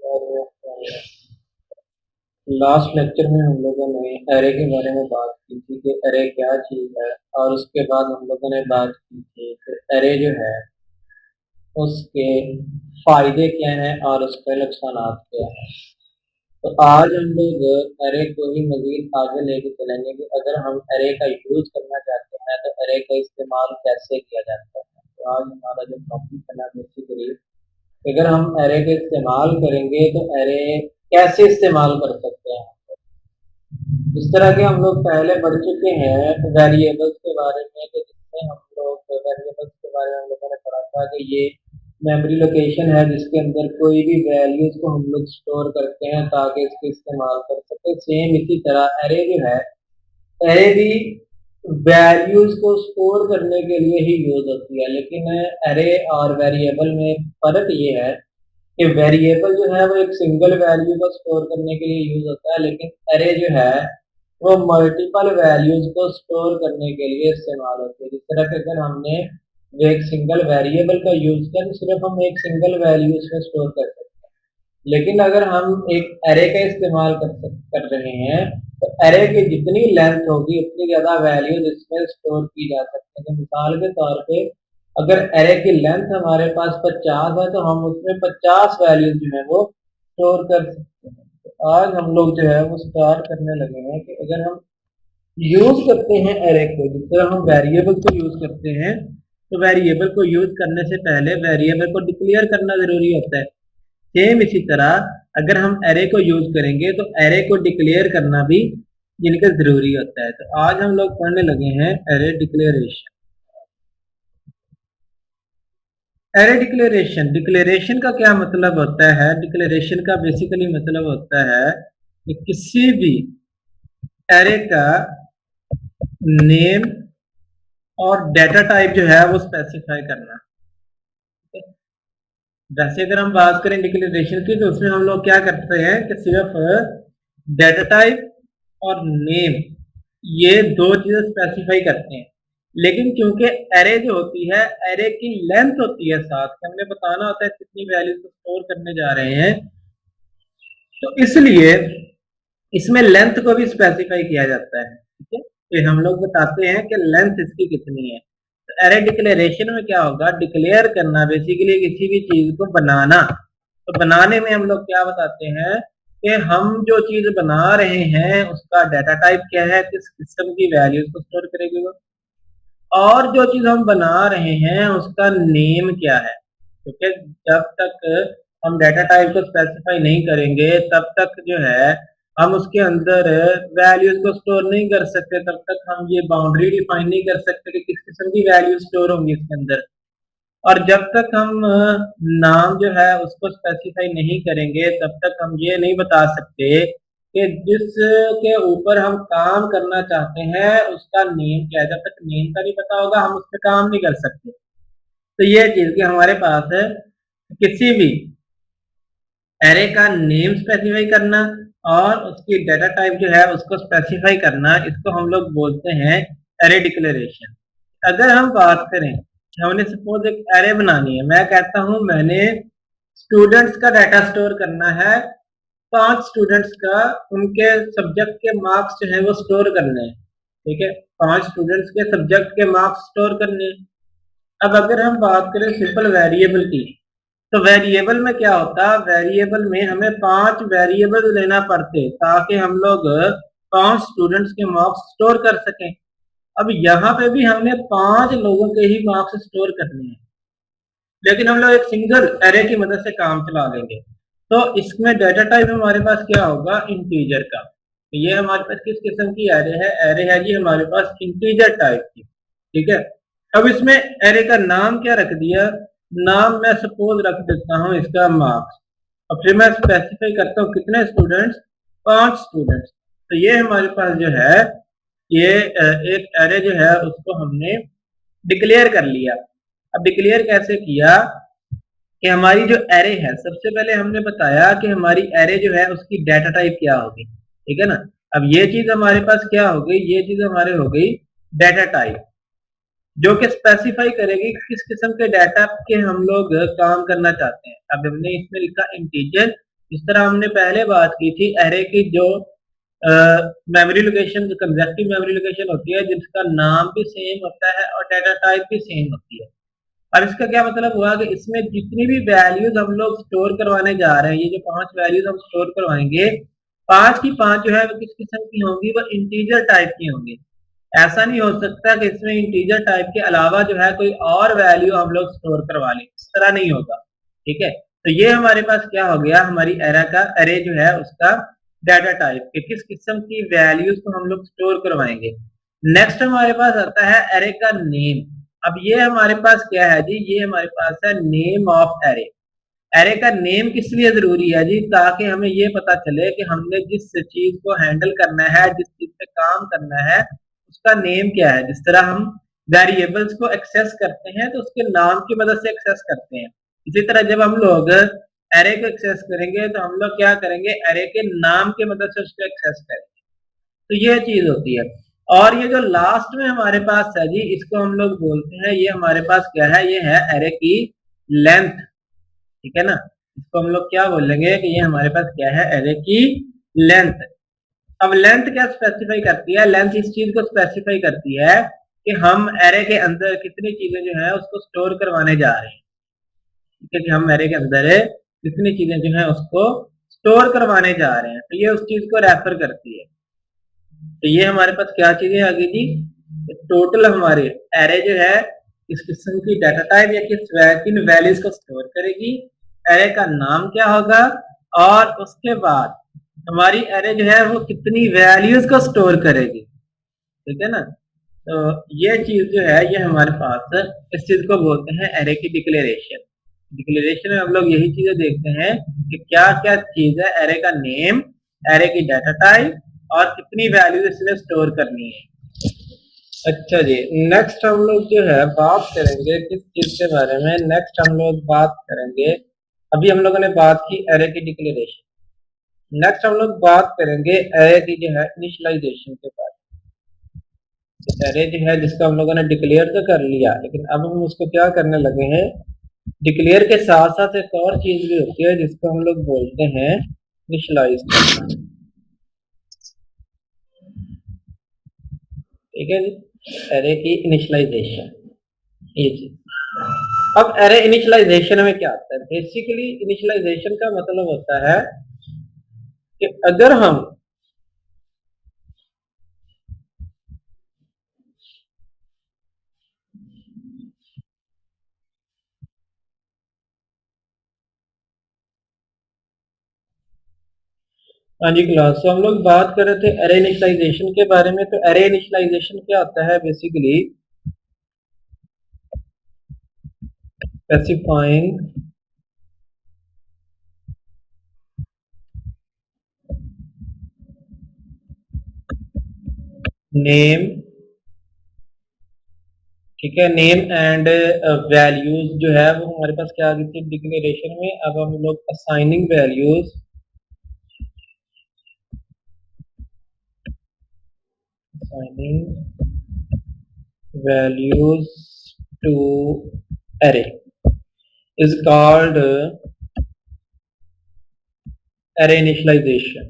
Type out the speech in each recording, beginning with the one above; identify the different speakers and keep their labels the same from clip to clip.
Speaker 1: और last lecture में हम लोगों ने एरे के बारे में बात की थी कि एरे क्या चीज़ है, और उसके बाद हम लोगों ने बात की थी कि एरे जो है उसके फायदे क्या हैं और उसके नुकसानात क्या हैं। तो आज हम लोग एरे को ही मजीद आगे लेके चलेंगे कि अगर हम एरे का यूज करना चाहते हैं तो एरे का इस्तेमाल कैसे किया जाता है। तो आज हमारा जो टॉपिक है ना, बेसिकली अगर हम एरे का इस्तेमाल करेंगे तो एरे कैसे इस्तेमाल कर सकते हैं। इस तरह के हम लोग पहले पढ़ चुके हैं वेरिएबल्स के बारे में, कि जिसमें हम लोग वेरिएबल्स के बारे में हम लोगों ने पढ़ा था कि ये मेमोरी लोकेशन है जिसके अंदर कोई भी वैल्यूज को हम लोग स्टोर करते हैं ताकि इसके इस्तेमाल कर सके। सेम इसी तरह एरे जो है, एरे भी वैल्यूज को स्टोर करने के लिए ही यूज होती है, लेकिन एरे और वेरिएबल में फर्क ये है कि वेरिएबल जो है वो एक सिंगल वैल्यू को स्टोर करने के लिए यूज होता है, लेकिन एरे जो है वो मल्टीपल वैल्यूज को स्टोर करने के लिए इस्तेमाल होती है। जिस तरह के अगर हमने वो एक सिंगल वेरिएबल का यूज किया तो सिर्फ हम एक सिंगल वैल्यू उसमें स्टोर कर सकते हैं, लेकिन अगर हम एक एरे का इस्तेमाल कर रहे हैं तो एरे की जितनी लेंथ होगी उतनी ज्यादा वैल्यूज इसमें स्टोर की जा सकती है। तो मिसाल के तौर पे अगर एरे की लेंथ हमारे पास 50 है तो हम उसमें 50 वैल्यूज जो है वो स्टोर कर सकते हैं। तो आज हम लोग जो है वो स्टार्ट करने लगे हैं कि अगर हम यूज करते हैं एरे को, जिस तरह हम वेरिएबल को यूज करते हैं, तो वेरिएबल को यूज करने से पहले वेरिएबल को डिक्लेयर करना जरूरी होता है। सेम इसी तरह अगर हम एरे को यूज करेंगे तो एरे को डिक्लेयर करना भी जिनका जरूरी होता है। तो आज हम लोग पढ़ने लगे हैं array declaration. Array declaration, declaration का क्या मतलब होता है? डिक्लेरेशन का बेसिकली मतलब होता है कि किसी भी एरे का नेम और डाटा टाइप जो है वो स्पेसिफाई करना। जैसे अगर हम बात करें डिक्लेरेशन की तो उसमें हम लोग क्या करते हैं कि सिर्फ डाटा टाइप और नेम, ये दो चीजें स्पेसिफाई करते हैं। लेकिन क्योंकि एरे जो होती है, एरे की लेंथ होती है, साथ हमने बताना होता है कितनी वैल्यूज को स्टोर करने जा रहे हैं, तो इसलिए इसमें लेंथ को भी स्पेसिफाई किया जाता है। ठीक है, तो हम लोग बताते हैं कि लेंथ इसकी कितनी है। तो एरे डिक्लेरेशन में क्या होगा? डिक्लेयर करना, बेसिकली किसी भी चीज को बनाना। तो बनाने में हम लोग क्या बताते हैं कि हम जो चीज बना रहे हैं उसका डाटा टाइप क्या है, किस किस्म की वैल्यूज को स्टोर करेगी वो, और जो चीज हम बना रहे हैं उसका नेम क्या है। क्योंकि जब तक हम डाटा टाइप को स्पेसिफाई नहीं करेंगे तब तक जो है हम उसके अंदर वैल्यूज को स्टोर नहीं कर सकते, तब तक हम ये बाउंड्री डिफाइन नहीं कर सकते कि किस किस्म की वैल्यू स्टोर होंगी इसके अंदर। और जब तक हम नाम जो है उसको स्पेसिफाई नहीं करेंगे तब तक हम ये नहीं बता सकते कि जिस के ऊपर हम काम करना चाहते हैं उसका नेम क्या है। जब तक नेम का नहीं पता होगा हम उस पर काम नहीं कर सकते। तो ये चीज कि हमारे पास है किसी भी एरे का नेम स्पेसिफाई करना और उसकी डाटा टाइप जो है उसको स्पेसिफाई करना, इसको हम लोग बोलते हैं एरे डिक्लेरेशन। अगर हम बात करें, हमने सपोज एक एरे बनानी है, मैं कहता हूं मैंने स्टूडेंट्स का डाटा स्टोर करना है, 5 स्टूडेंट्स का, उनके सब्जेक्ट के मार्क्स जो है वो स्टोर करने हैं। ठीक है, 5 स्टूडेंट्स के सब्जेक्ट के मार्क्स स्टोर करने हैं। अब अगर हम बात करें सिंपल वेरिएबल की, तो वेरिएबल में क्या होता है? वेरिएबल में हमें 5 वेरिएबल लेना पड़ते ताकि हम लोग 5 स्टूडेंट्स के मार्क्स स्टोर कर सकें। अब यहाँ पे भी हमने 5 लोगों के ही मार्क्स स्टोर करने हैं, लेकिन हम लोग एक सिंगल एरे की मदद से काम चला लेंगे। तो इसमें डाटा टाइप हमारे पास क्या होगा? इंटीजर का। ये हमारे पास किस किस्म की एरे है? एरे है जी हमारे पास इंटीजर टाइप की। ठीक है, अब इसमें एरे का नाम क्या रख दिया? नाम मैं सपोज रख देता हूँ इसका मार्क्स, और फिर मैं स्पेसिफाई करता हूँ कितने स्टूडेंट्स, 5 स्टूडेंट्स। तो ये हमारे पास जो है ये एक एरे जो है उसको हमने डिक्लेयर कर लिया। अब डिक्लेयर कैसे किया कि हमारी जो एरे है, सबसे पहले हमने बताया कि हमारी एरे जो है उसकी डाटा टाइप क्या होगी। ठीक है ना, अब ये चीज हमारे पास क्या हो गई? ये चीज हमारे हो गई डाटा टाइप, जो कि स्पेसिफाई करेगी किस किस्म के डाटा के हम लोग काम करना चाहते हैं। अब हमने इसमें लिखा इंटीजर, जिस तरह हमने पहले बात की थी एरे की जो मेमोरी लोकेशन, जो कंजक्टिव मेमोरी लोकेशन होती है, जिसका नाम भी सेम होता है और डाटा टाइप भी सेम होती है। अब इसका क्या मतलब हुआ कि इसमें जितनी भी वैल्यूज हम लोग स्टोर करवाने जा रहे हैं, ये जो 5 वैल्यूज हम स्टोर करवाएंगे, 5 की 5 जो है वो किस किस्म की होंगी, वो इंटीजर टाइप की होंगी। ऐसा नहीं हो सकता कि इसमें इंटीजर टाइप के अलावा जो है कोई और वैल्यू हम लोग स्टोर करवा लें, इस तरह नहीं होगा। ठीक है, तो ये हमारे पास क्या हो गया, हमारी एरे जो है उसका डाटा टाइप के किस किस्म की वैल्यूज को हम लोग स्टोर करवाएंगे। नेक्स्ट हमारे पास आता है एरे का नेम। अब ये हमारे पास क्या है जी, ये हमारे पास है नेम ऑफ एरे। एरे का नेम किस लिए जरूरी है जी, ताकि हमें ये पता चले कि हमने जिस चीज को हैंडल करना है, जिस चीज पे काम करना है, उसका नेम क्या है। जिस तरह हम वेरिएबल्स को एक्सेस करते हैं तो उसके नाम की मदद से एक्सेस करते हैं, इसी तरह जब हम लोग एरे को एक्सेस करेंगे तो हम लोग क्या करेंगे, एरे के नाम की मदद से उसको एक्सेस करेंगे। तो ये चीज होती है। और ये जो लास्ट में हमारे पास है जी, इसको हम लोग बोलते हैं, ये हमारे पास क्या है, ये है एरे की लेंथ। ठीक है ना, इसको हम लोग क्या बोलेंगे कि ये हमारे पास क्या है, एरे की लेंथ। अब लेंथ क्या स्पेसिफाई करती है, लेंथ इस चीज को स्पेसिफाई करती है कि हम एरे के अंदर कितनी चीजें जो है उसको स्टोर करवाने जा रहे हैं। ठीक है कि हम एरे के अंदर कितनी चीजें जो है उसको स्टोर करवाने जा रहे हैं, तो ये उस चीज को रेफर करती है। तो ये हमारे पास क्या चीजें आ गई जी, टोटल हमारे एरे जो है इस किस्म की डाटा टाइप या किन वैल्यूज को स्टोर करेगी, एरे का नाम क्या होगा, और उसके बाद हमारी एरे जो है वो कितनी वैल्यूज को स्टोर करेगी। ठीक है ना, तो ये चीज जो है ये हमारे पास, इस चीज को बोलते हैं एरे की डिक्लेरेशन। डिक्लेरेशन में हम लोग यही चीजें देखते हैं कि क्या क्या चीज है, एरे का नेम, एरे की डाटा टाइप, और कितनी वैल्यूज इसमें स्टोर करनी है। अच्छा जी, नेक्स्ट हम लोग जो है बात करेंगे किस चीज के बारे में, नेक्स्ट हम लोग बात करेंगे, अभी हम लोगों ने बात की एरे की डिक्लेरेशन, नेक्स्ट हम लोग बात करेंगे एरे की जो है इनिशियलाइजेशन के बारे में। एरे जो है जिसको हम लोगों ने डिक्लेयर तो कर लिया, लेकिन अब हम उसको क्या करने लगे हैं, डिक्लेयर के साथ साथ एक और चीज भी होती है जिसको हम लोग बोलते हैं इनिशियलाइज करना। ठीक है जी, एरे की इनिशियलाइजेशन, ये चीज। अब एरे इनिशियलाइजेशन में क्या आता है, बेसिकली इनिशियलाइजेशन का मतलब होता है कि अगर हम हाँ जी क्लास, तो हम लोग बात कर रहे थे एरे इनिशियलाइजेशन के बारे में। तो एरे इनिशियलाइजेशन क्या होता है, बेसिकली स्पेसिफाइंग नेम, ठीक है, नेम एंड वैल्यूज जो है वो हमारे पास क्या आ गई थी डिक्लेरेशन में। अब हम लोग assigning values, assigning values to array is called array initialization।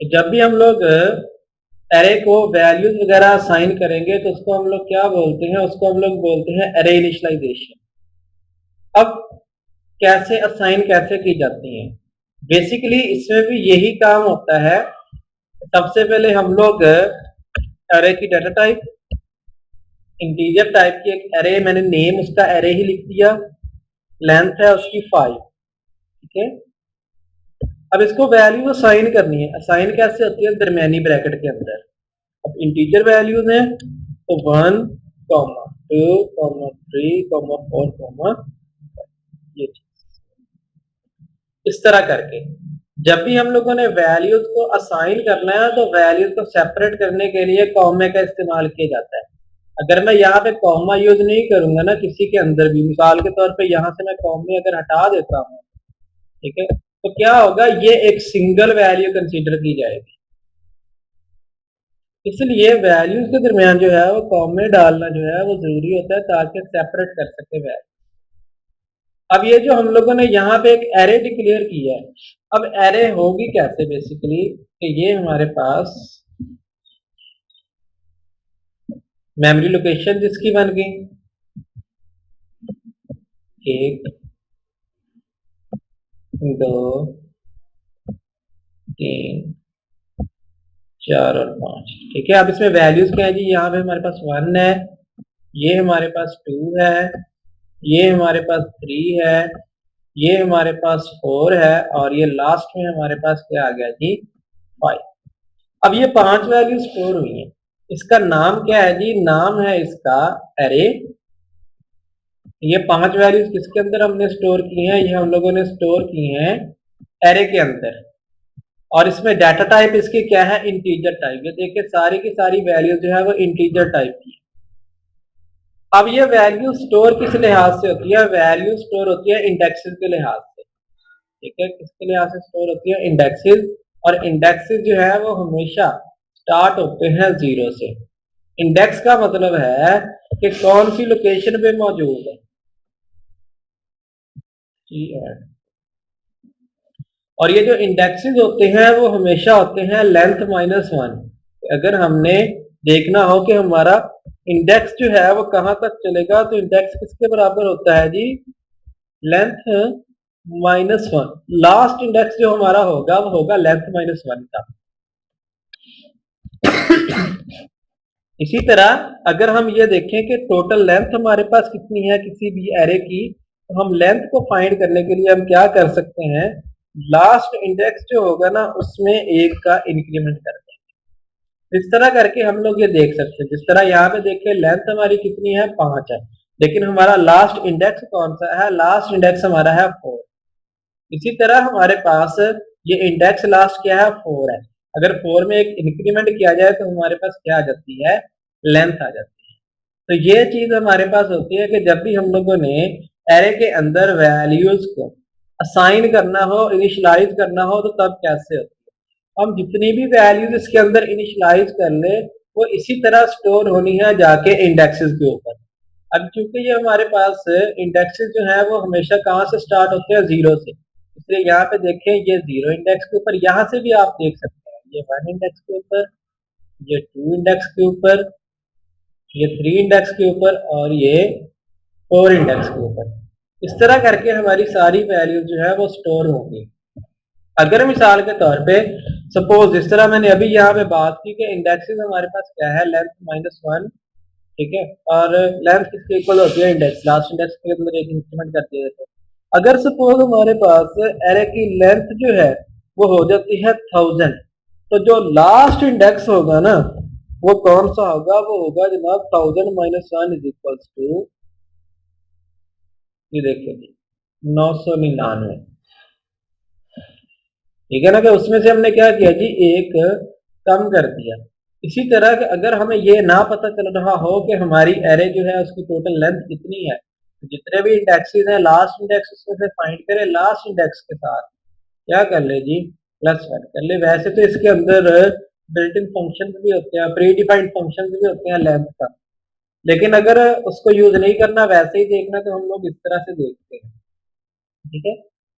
Speaker 1: जब भी हम लोग एरे को वैल्यूज वगैरह असाइन करेंगे तो उसको हम लोग क्या बोलते हैं, उसको हम लोग बोलते हैं एरे इनिशियलाइजेशन। अब कैसे असाइन कैसे की जाती है, बेसिकली इसमें भी यही काम होता है। सबसे पहले हम लोग एरे की डाटा टाइप, इंटीजर टाइप की एक एरे, मैंने नेम उसका एरे ही लिख दिया, लेंथ है उसकी 5। ठीक है, अब इसको वैल्यू असाइन करनी है। असाइन कैसे होती है, दरमियानी ब्रैकेट के अंदर। अब इंटीजर वैल्यूज हैं तो 1, 2, 3, 4, ये इस तरह करके जब भी हम लोगों ने वैल्यूज को असाइन करना है तो वैल्यूज को सेपरेट करने के लिए कॉमा का इस्तेमाल किया जाता है। अगर मैं यहाँ पे कॉमा यूज नहीं करूंगा ना किसी के अंदर भी, मिसाल के तौर पे यहाँ से मैं कॉमे अगर हटा देता हूँ, ठीक है, तो क्या होगा, ये एक सिंगल वैल्यू कंसीडर की जाएगी। इसलिए वैल्यूज के दरमियान जो है वो कॉमे डालना जो है वो जरूरी होता है ताकि सेपरेट कर सके वैल्यू। अब ये जो हम लोगों ने यहाँ पे एक एरे डिक्लेयर किया है, अब एरे होगी कैसे बेसिकली कि ये हमारे पास मेमोरी लोकेशन जिसकी बन गई 1 2 3 4 और 5। ठीक है, अब इसमें वैल्यूज क्या है जी, यहाँ पे हमारे पास 1 है, ये हमारे पास 2 है, ये हमारे पास 3 है, ये हमारे पास 4 है और ये लास्ट में हमारे पास क्या आ गया जी 5। अब ये 5 वैल्यू स्टोर हुई है, इसका नाम क्या है जी, नाम है इसका एरे। ये 5 वैल्यूज किसके अंदर हमने स्टोर की हैं, ये हम लोगों ने स्टोर की हैं एरे के अंदर, और इसमें डाटा टाइप इसकी क्या है, इंटीजर टाइप। ये देखिए सारी की सारी वैल्यू जो है वो इंटीजर टाइप की है। अब ये वैल्यू स्टोर किस लिहाज से होती है, वैल्यू स्टोर होती है इंडेक्सेस के लिहाज से। ठीक है, किसके लिहाज से स्टोर होती है, इंडेक्सेस, और इंडेक्सेस जो है वो हमेशा स्टार्ट होते हैं 0 से। इंडेक्स का मतलब है कि कौन सी लोकेशन पे मौजूद है। और ये जो इंडेक्सेस होते हैं वो हमेशा होते हैं लेंथ -1। अगर हमने देखना हो कि हमारा इंडेक्स जो है वो कहां तक चलेगा, तो इंडेक्स किसके बराबर होता है जी, लेंथ -1। लास्ट इंडेक्स जो हमारा होगा वो होगा लेंथ -1 का। इसी तरह अगर हम ये देखें कि टोटल लेंथ हमारे पास कितनी है किसी भी एरे की, तो हम लेंथ को फाइंड करने के लिए हम क्या कर सकते हैं, लास्ट इंडेक्स जो होगा ना उसमें 1 का इंक्रीमेंट कर देंगे। इस तरह करके हम लोग ये देख सकते हैं, जिस तरह यहाँ पे देखिए लेंथ हमारी कितनी है 5 है, लेकिन हमारा लास्ट इंडेक्स कौन सा है, लास्ट इंडेक्स हमारा है 4। इसी तरह हमारे पास ये इंडेक्स लास्ट क्या है 4 है, अगर 4 में एक इंक्रीमेंट किया जाए तो हमारे पास क्या आ जाती है, लेंथ आ जाती है। तो ये चीज हमारे पास होती है कि जब भी हम लोगों ने एरे के अंदर वैल्यूज को असाइन करना हो, इनिशियलाइज करना हो, तो तब कैसे होती है, हम जितनी भी वैल्यूज इसके अंदर इनिशियलाइज कर ले वो इसी तरह स्टोर होनी है जाके इंडेक्सेस के ऊपर। अब क्योंकि ये हमारे पास इंडेक्सेस जो है वो हमेशा कहाँ से स्टार्ट होते हैं, 0 से, इसलिए यहाँ पे देखें ये 0 इंडेक्स के ऊपर, यहाँ से भी आप देख सकते हैं ये 1 इंडेक्स के ऊपर, ये 2 इंडेक्स के ऊपर, ये 3 इंडेक्स के ऊपर और ये 4 इंडेक्स के ऊपर। इस तरह करके हमारी सारी वैल्यू जो है वो स्टोर होंगी। अगर मिसाल के तौर पे सपोज इस तरह मैंने अभी यहाँ पे बात की कि इंडेक्सेस हमारे पास क्या है, लेंथ -1। ठीक है, और लेंथ किसके इक्वल होती है, इंडेक्स, लास्ट इंडेक्स के अंदर एक इंक्रीमेंट करती है। तो अगर सपोज हमारे पास एरे की लेंथ जो है वो हो जाती है 1000, तो जो लास्ट इंडेक्स होगा ना वो कौन सा होगा, वो होगा जनाब 1000 - 1 इज इक्वल टू, ये देखिए जी 999। ठीक है ना, कि उसमें से हमने क्या किया जी, एक कम कर दिया। इसी तरह कि अगर हमें ये ना पता चल रहा हो कि हमारी एरे जो है उसकी टोटल लेंथ कितनी है, तो जितने भी इंडेक्सेस हैं लास्ट इंडेक्स उसमें से फाइंड करें, लास्ट इंडेक्स के साथ क्या कर ले जी, +1 कर ले। वैसे तो इसके अंदर बिल्ट इन फंक्शन भी होते हैं, प्री डिफाइंड फंक्शन भी होते हैं लेंथ का, लेकिन अगर उसको यूज नहीं करना, वैसे ही देखना, तो हम लोग इस तरह से देखते हैं। ठीक है,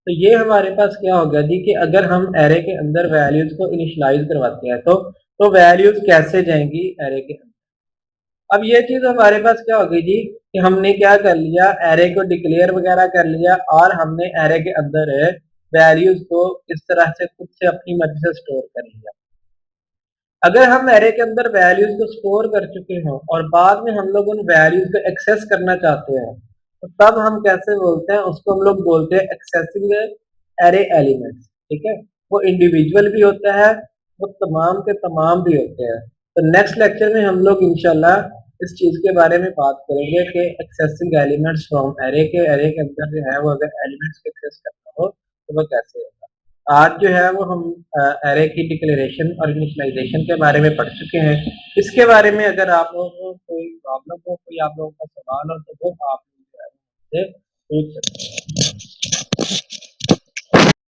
Speaker 1: तो ये हमारे पास क्या होगा जी कि अगर हम एरे के अंदर वैल्यूज को इनिशियलाइज करवाते हैं तो वैल्यूज कैसे जाएंगी एरे के अंदर। अब ये चीज हमारे पास क्या होगी जी कि हमने क्या कर लिया, एरे को डिक्लेयर वगैरह कर लिया और हमने एरे के अंदर वैल्यूज को इस तरह से खुद से अपनी मर्जी से स्टोर कर लिया। अगर हम एरे के अंदर वैल्यूज को स्टोर कर चुके हों और बाद में हम लोग उन वैल्यूज को एक्सेस करना चाहते हैं, तो तब हम कैसे बोलते हैं, उसको हम लोग बोलते हैं एक्सेसिंग एरे एलिमेंट्स। ठीक है, वो इंडिविजुअल भी होता है, वो तमाम के तमाम भी होते हैं। तो नेक्स्ट लेक्चर में हम लोग इंशाल्लाह इस चीज के बारे में बात करेंगे कि एक्सेसिंग एलिमेंट्स फ्रॉम एरे के अंदर जो है वो अगर एलिमेंट्स को एक्सेस करना हो तो वो कैसे होगा। आज जो है वो हम एरे की डिक्लेरेशन और इनिशियलाइजेशन के बारे में पढ़ चुके हैं। इसके बारे में अगर आप लोगों को कोई प्रॉब्लम हो, कोई आप लोगों का सवाल हो, तो वो आप लोग जो है मुझसे पूछ सकते हैं।